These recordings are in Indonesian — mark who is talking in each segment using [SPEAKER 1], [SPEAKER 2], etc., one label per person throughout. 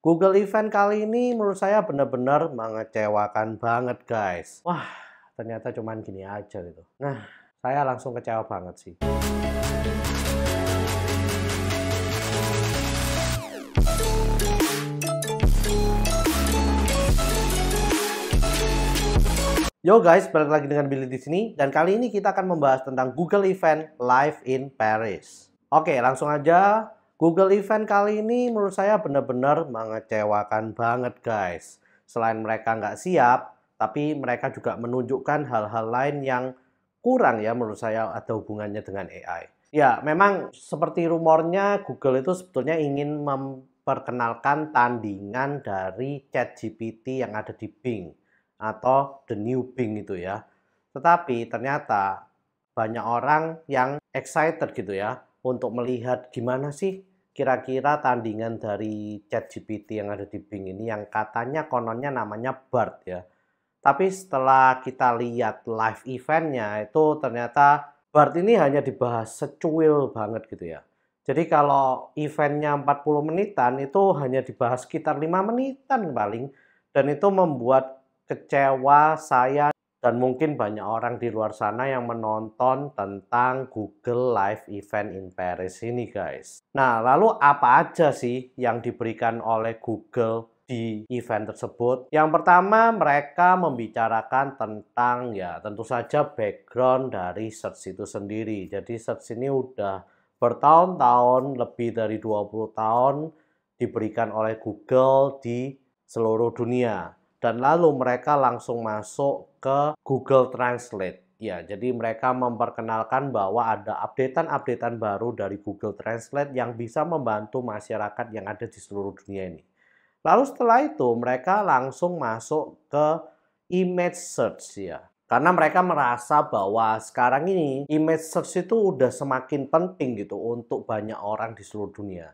[SPEAKER 1] Google Event kali ini menurut saya benar-benar mengecewakan banget guys. Wah, ternyata cuman gini aja gitu. Nah, saya langsung kecewa banget sih. Yo guys, balik lagi dengan Billy di sini dan kali ini kita akan membahas tentang Google Event Live in Paris. Oke, langsung aja. Google Event kali ini menurut saya benar-benar mengecewakan banget guys. Selain mereka nggak siap, tapi mereka juga menunjukkan hal-hal lain yang kurang ya menurut saya ada hubungannya dengan AI. Ya, memang seperti rumornya Google itu sebetulnya ingin memperkenalkan tandingan dari ChatGPT yang ada di Bing atau the new Bing itu ya. Tetapi ternyata banyak orang yang excited gitu ya untuk melihat gimana sih kira-kira tandingan dari ChatGPT yang ada di Bing ini yang katanya kononnya namanya Bard ya. Tapi setelah kita lihat live eventnya itu ternyata Bard ini hanya dibahas secuil banget gitu ya. Jadi kalau eventnya 40 menitan itu hanya dibahas sekitar 5 menitan paling. Dan itu membuat kecewa saya dan mungkin banyak orang di luar sana yang menonton tentang Google Live Event in Paris ini guys. Nah, lalu apa aja sih yang diberikan oleh Google di event tersebut? Yang pertama, mereka membicarakan tentang ya tentu saja background dari search itu sendiri. Jadi search ini udah bertahun-tahun, lebih dari 20 tahun diberikan oleh Google di seluruh dunia. Dan lalu mereka langsung masuk ke Google Translate. Ya, jadi mereka memperkenalkan bahwa ada updatean-updatean baru dari Google Translate yang bisa membantu masyarakat yang ada di seluruh dunia ini. Lalu setelah itu mereka langsung masuk ke image search ya. Karena mereka merasa bahwa sekarang ini image search itu udah semakin penting gitu untuk banyak orang di seluruh dunia.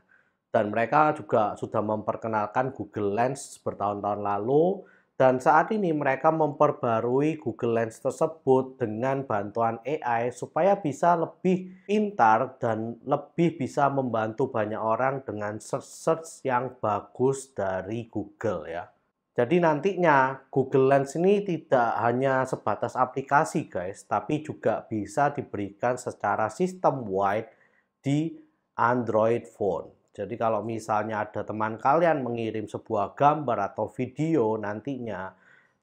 [SPEAKER 1] Dan mereka juga sudah memperkenalkan Google Lens bertahun-tahun lalu. Dan saat ini mereka memperbarui Google Lens tersebut dengan bantuan AI supaya bisa lebih pintar dan lebih bisa membantu banyak orang dengan search yang bagus dari Google ya. Jadi nantinya Google Lens ini tidak hanya sebatas aplikasi guys, tapi juga bisa diberikan secara sistem wide di Android phone. Jadi kalau misalnya ada teman kalian mengirim sebuah gambar atau video nantinya,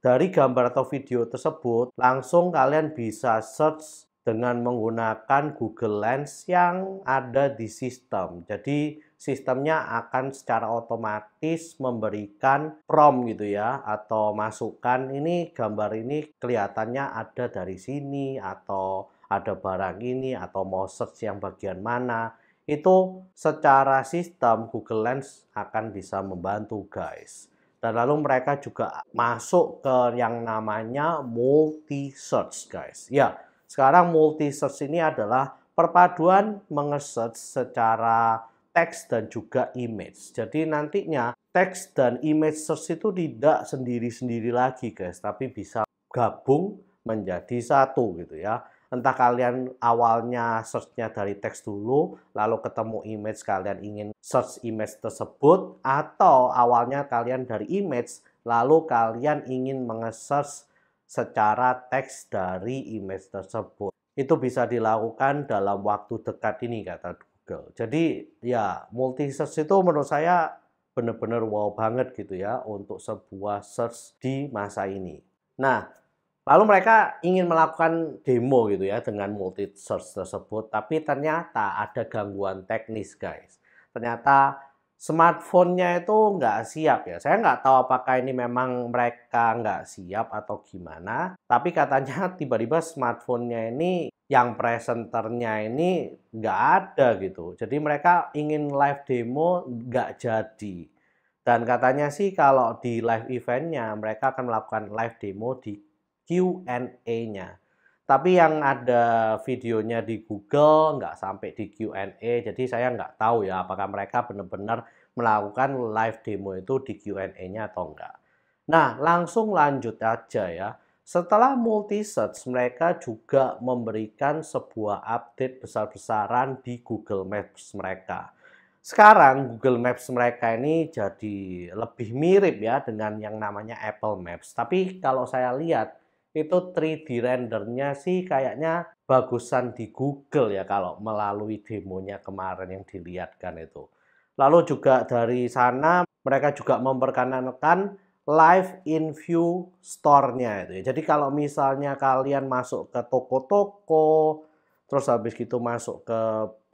[SPEAKER 1] dari gambar atau video tersebut langsung kalian bisa search dengan menggunakan Google Lens yang ada di sistem. Jadi sistemnya akan secara otomatis memberikan prompt gitu ya, atau masukan ini gambar ini kelihatannya ada dari sini, atau ada barang ini, atau mau search yang bagian mana. Itu secara sistem Google Lens akan bisa membantu guys. Dan lalu mereka juga masuk ke yang namanya multi search guys. Ya, sekarang multi search ini adalah perpaduan menge-search secara teks dan juga image. Jadi nantinya teks dan image search itu tidak sendiri-sendiri lagi guys, tapi bisa gabung menjadi satu gitu ya. Entah kalian awalnya search-nya dari teks dulu, lalu ketemu image, kalian ingin search image tersebut, atau awalnya kalian dari image, lalu kalian ingin menge-search secara teks dari image tersebut. Itu bisa dilakukan dalam waktu dekat ini kata Google. Jadi ya multi search itu menurut saya benar-benar wow banget gitu ya untuk sebuah search di masa ini. Nah, lalu mereka ingin melakukan demo gitu ya dengan multi search tersebut, tapi ternyata ada gangguan teknis guys. Ternyata smartphone-nya itu nggak siap ya. Saya nggak tahu apakah ini memang mereka nggak siap atau gimana. Tapi katanya tiba-tiba smartphone-nya ini yang presenternya ini nggak ada gitu. Jadi mereka ingin live demo nggak jadi. Dan katanya sih kalau di live eventnya mereka akan melakukan live demo di Q&A-nya. Tapi yang ada videonya di Google nggak sampai di Q&A, jadi saya nggak tahu ya apakah mereka benar-benar melakukan live demo itu di Q&A-nya atau enggak. Nah, langsung lanjut aja ya. Setelah multi search, mereka juga memberikan sebuah update besar-besaran di Google Maps mereka. sekarang Google Maps mereka ini jadi lebih mirip ya dengan yang namanya Apple Maps. Tapi kalau saya lihat itu 3D rendernya sih kayaknya bagusan di Google ya kalau melalui demonya kemarin yang dilihatkan itu. Lalu juga dari sana mereka juga memperkenalkan live in view store-nya itu ya. Jadi kalau misalnya kalian masuk ke toko-toko, terus habis gitu masuk ke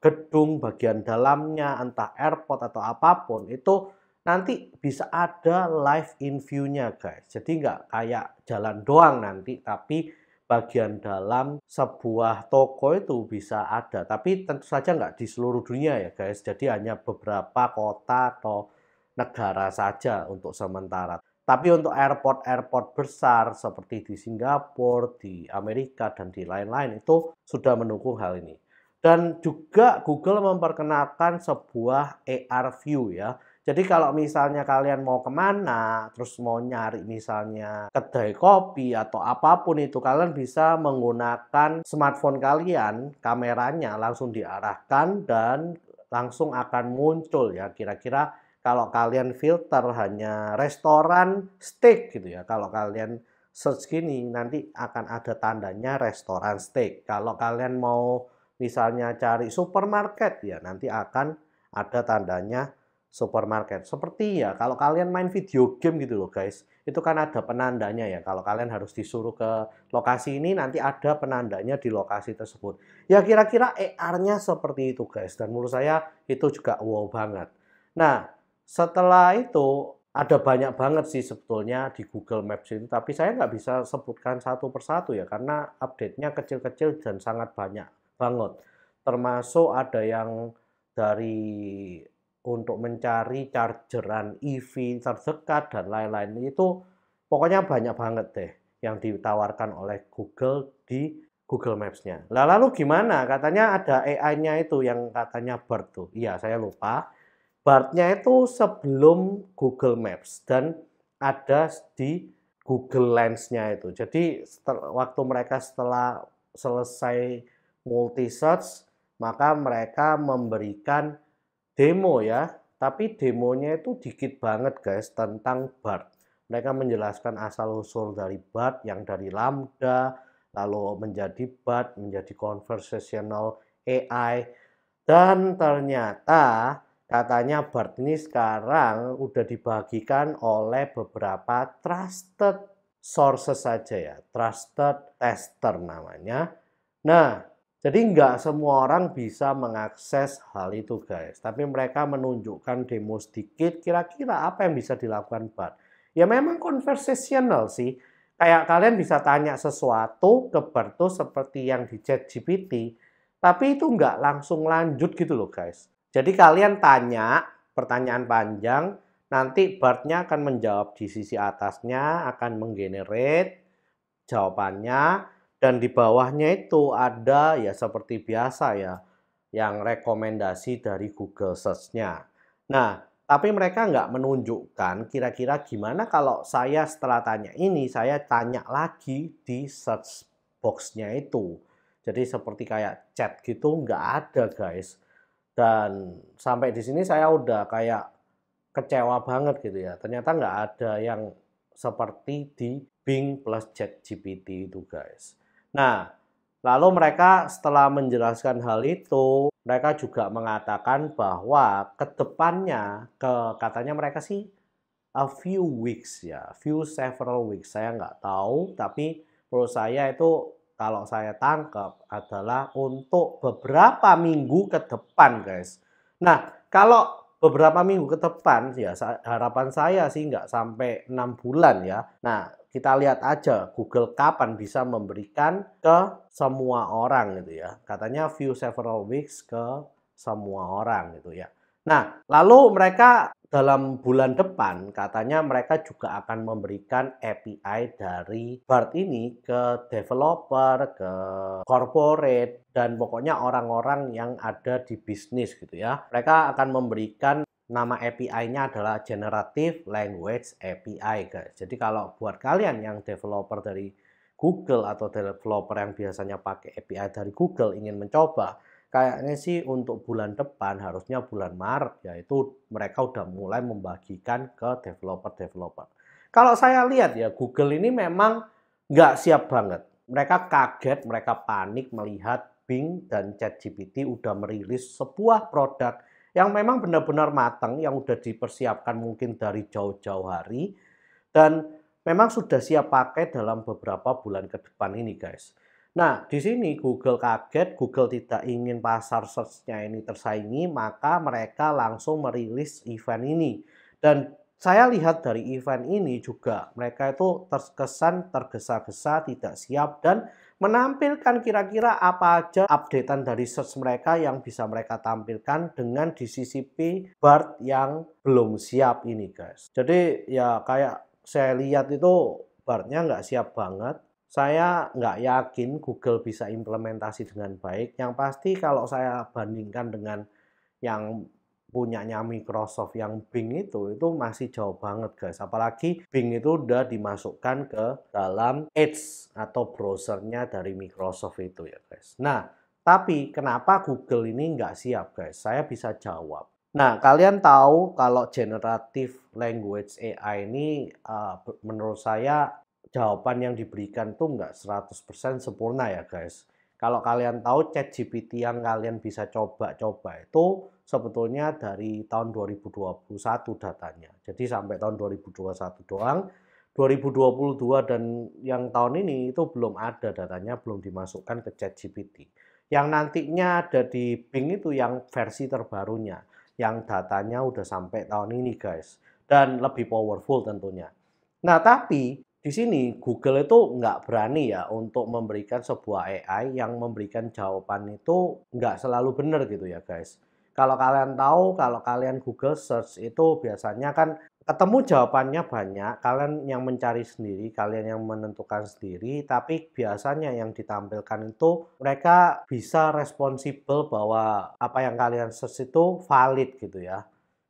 [SPEAKER 1] gedung bagian dalamnya, entah airport atau apapun, itu nanti bisa ada live in view-nya guys. Jadi nggak kayak jalan doang nanti, tapi bagian dalam sebuah toko itu bisa ada. Tapi tentu saja nggak di seluruh dunia ya guys. Jadi hanya beberapa kota atau negara saja untuk sementara. Tapi untuk airport-airport besar seperti di Singapura, di Amerika, dan di lain-lain itu sudah mendukung hal ini. Dan juga Google memperkenalkan sebuah AR view ya. Jadi kalau misalnya kalian mau kemana, terus mau nyari misalnya kedai kopi atau apapun itu, kalian bisa menggunakan smartphone kalian, kameranya langsung diarahkan dan langsung akan muncul ya. Kira-kira kalau kalian filter hanya restoran steak gitu ya. Kalau kalian search gini nanti akan ada tandanya restoran steak. Kalau kalian mau misalnya cari supermarket ya nanti akan ada tandanya supermarket. Seperti ya kalau kalian main video game gitu loh guys, itu kan ada penandanya ya. Kalau kalian harus disuruh ke lokasi ini nanti ada penandanya di lokasi tersebut. Ya kira-kira AR-nya seperti itu guys, dan menurut saya itu juga wow banget. Nah, setelah itu ada banyak banget sih sebetulnya di Google Maps itu, tapi saya nggak bisa sebutkan satu persatu ya karena update-nya kecil-kecil dan sangat banyak banget. Termasuk ada yang dari untuk mencari chargeran EV terdekat dan lain-lain itu pokoknya banyak banget deh yang ditawarkan oleh Google di Google Maps-nya. Lah lalu gimana? Katanya ada AI-nya itu yang katanya BART tuh. Iya, saya lupa. BART-nya itu sebelum Google Maps dan ada di Google Lens-nya itu. Jadi waktu mereka setelah selesai multi search, maka mereka memberikan demo ya. Tapi demonya itu dikit banget guys tentang BART. Mereka menjelaskan asal-usul dari BART yang dari Lambda, lalu menjadi BART, menjadi conversational AI. Dan ternyata katanya BART ini sekarang udah dibagikan oleh beberapa trusted sources saja ya, trusted tester namanya. Nah, jadi nggak semua orang bisa mengakses hal itu guys, tapi mereka menunjukkan demo sedikit kira-kira apa yang bisa dilakukan BART. Ya memang conversational sih, kayak kalian bisa tanya sesuatu ke BART tuh seperti yang di ChatGPT, tapi itu nggak langsung lanjut gitu loh guys. Jadi kalian tanya pertanyaan panjang, nanti BART-nya akan menjawab di sisi atasnya, akan menggenerate jawabannya, dan di bawahnya itu ada ya seperti biasa ya, yang rekomendasi dari Google Search-nya. Nah, tapi mereka nggak menunjukkan kira-kira gimana kalau saya setelah tanya ini, saya tanya lagi di search box-nya itu. Jadi seperti kayak chat gitu nggak ada guys. Dan sampai di sini saya udah kayak kecewa banget gitu ya. Ternyata nggak ada yang seperti di Bing plus ChatGPT itu guys. Nah, lalu mereka setelah menjelaskan hal itu, mereka juga mengatakan bahwa ke depannya, katanya mereka sih a few weeks ya, few several weeks, saya nggak tahu, tapi menurut saya itu kalau saya tangkap adalah untuk beberapa minggu ke depan guys. Nah, kalau beberapa minggu ke depan ya harapan saya sih nggak sampai 6 bulan ya. Nah, kita lihat aja Google kapan bisa memberikan ke semua orang gitu ya. Katanya few several weeks ke semua orang gitu ya. Nah, lalu mereka dalam bulan depan katanya mereka juga akan memberikan API dari BART ini ke developer, ke corporate, dan pokoknya orang-orang yang ada di bisnis gitu ya. Mereka akan memberikan nama API-nya adalah Generative Language API guys. Jadi kalau buat kalian yang developer dari Google atau developer yang biasanya pakai API dari Google ingin mencoba, kayaknya sih untuk bulan depan, harusnya bulan Maret ya, itu mereka udah mulai membagikan ke developer-developer. Kalau saya lihat ya, Google ini memang nggak siap banget. Mereka kaget, mereka panik melihat Bing dan ChatGPT udah merilis sebuah produk yang memang benar-benar matang, yang udah dipersiapkan mungkin dari jauh-jauh hari, dan memang sudah siap pakai dalam beberapa bulan ke depan ini, guys. Nah, di sini Google kaget, Google tidak ingin pasar search-nya ini tersaingi, maka mereka langsung merilis event ini. Dan saya lihat dari event ini juga, mereka itu terkesan tergesa-gesa, tidak siap, dan menampilkan kira-kira apa aja updatean dari search mereka yang bisa mereka tampilkan dengan disisipi BART yang belum siap ini, guys. Jadi ya kayak saya lihat itu BART-nya nggak siap banget. Saya nggak yakin Google bisa implementasi dengan baik. Yang pasti kalau saya bandingkan dengan yang punyanya Microsoft yang Bing itu masih jauh banget, guys. Apalagi Bing itu udah dimasukkan ke dalam Edge atau browsernya dari Microsoft itu ya, guys. Nah, tapi kenapa Google ini nggak siap, guys? Saya bisa jawab. Nah, kalian tahu kalau generative language AI ini menurut saya jawaban yang diberikan tuh nggak 100% sempurna ya, guys. Kalau kalian tahu ChatGPT yang kalian bisa coba-coba itu sebetulnya dari tahun 2021 datanya. Jadi sampai tahun 2021 doang. 2022 dan yang tahun ini itu belum ada datanya, belum dimasukkan ke ChatGPT. Yang nantinya ada di Bing itu yang versi terbarunya, yang datanya udah sampai tahun ini, guys. Dan lebih powerful tentunya. Nah, tapi di sini Google itu nggak berani ya untuk memberikan sebuah AI yang memberikan jawaban itu nggak selalu benar gitu ya, guys. Kalau kalian tahu, kalau kalian Google search itu biasanya kan ketemu jawabannya banyak, kalian yang mencari sendiri, kalian yang menentukan sendiri, tapi biasanya yang ditampilkan itu mereka bisa responsibel bahwa apa yang kalian search itu valid gitu ya.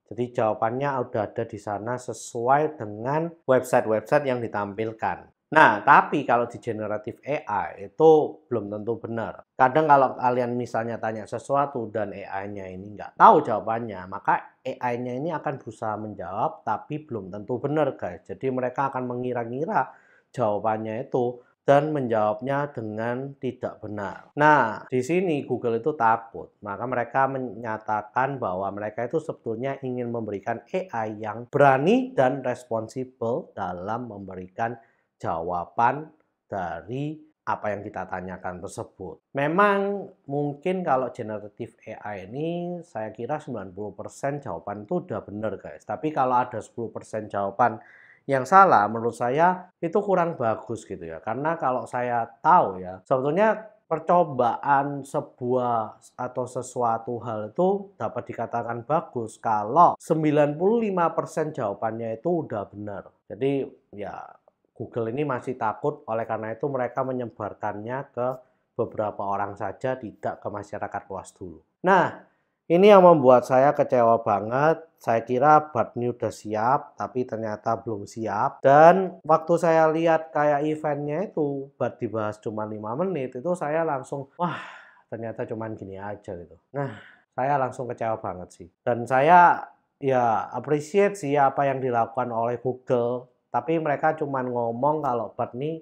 [SPEAKER 1] Jadi jawabannya udah ada di sana sesuai dengan website-website yang ditampilkan. Nah, tapi kalau di generative AI itu belum tentu benar. Kadang kalau kalian misalnya tanya sesuatu dan AI-nya ini nggak tahu jawabannya, maka AI-nya ini akan berusaha menjawab, tapi belum tentu benar, guys. Jadi mereka akan mengira-ngira jawabannya itu dan menjawabnya dengan tidak benar. Nah, di sini Google itu takut. Maka mereka menyatakan bahwa mereka itu sebetulnya ingin memberikan AI yang berani dan responsibel dalam memberikan jawaban dari apa yang kita tanyakan tersebut. Memang mungkin kalau generative AI ini saya kira 90% jawaban itu udah benar, guys. Tapi kalau ada 10% jawaban yang salah, menurut saya itu kurang bagus gitu ya. Karena kalau saya tahu ya, sebetulnya percobaan sebuah atau sesuatu hal itu dapat dikatakan bagus kalau 95% jawabannya itu udah benar. Jadi ya Google ini masih takut, oleh karena itu mereka menyebarkannya ke beberapa orang saja, tidak ke masyarakat luas dulu. Nah, ini yang membuat saya kecewa banget. Saya kira BART ini udah siap, tapi ternyata belum siap. Dan waktu saya lihat kayak eventnya itu, BART dibahas cuma 5 menit, itu saya langsung, wah ternyata cuma gini aja gitu. Nah, saya langsung kecewa banget sih. Dan saya ya appreciate sih apa yang dilakukan oleh Google. Tapi mereka cuma ngomong kalau BART ini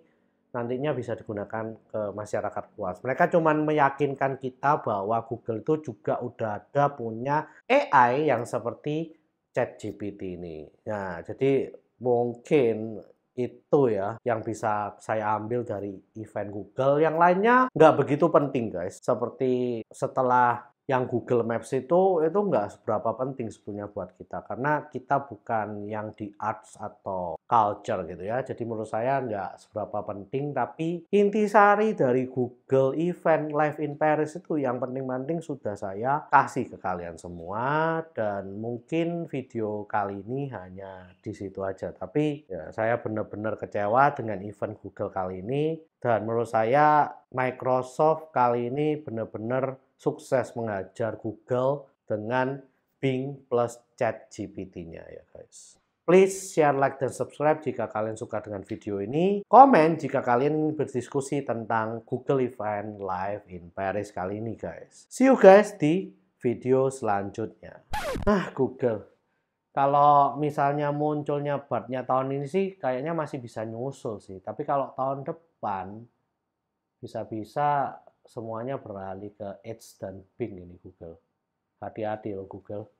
[SPEAKER 1] nantinya bisa digunakan ke masyarakat luas. Mereka cuma meyakinkan kita bahwa Google itu juga udah ada punya AI yang seperti ChatGPT ini. Nah, jadi mungkin itu ya yang bisa saya ambil dari event Google. Yang lainnya nggak begitu penting, guys. Seperti setelah yang Google Maps itu nggak seberapa penting sebetulnya buat kita karena kita bukan yang di arts atau culture gitu ya. Jadi menurut saya nggak seberapa penting, tapi intisari dari Google Event Live in Paris itu yang penting-penting sudah saya kasih ke kalian semua, dan mungkin video kali ini hanya di situ aja. Tapi ya saya benar-benar kecewa dengan event Google kali ini, dan menurut saya Microsoft kali ini benar-benar sukses mengajar Google dengan Bing plus ChatGPT-nya ya, guys. Please share, like, dan subscribe jika kalian suka dengan video ini. Komen jika kalian ingin berdiskusi tentang Google Event Live in Paris kali ini, guys. See you guys di video selanjutnya. Google. Kalau misalnya munculnya Bard-nya tahun ini sih kayaknya masih bisa nyusul sih. Tapi kalau tahun depan bisa-bisa semuanya beralih ke Edge dan Bing ini Google. Hati-hati loh Google.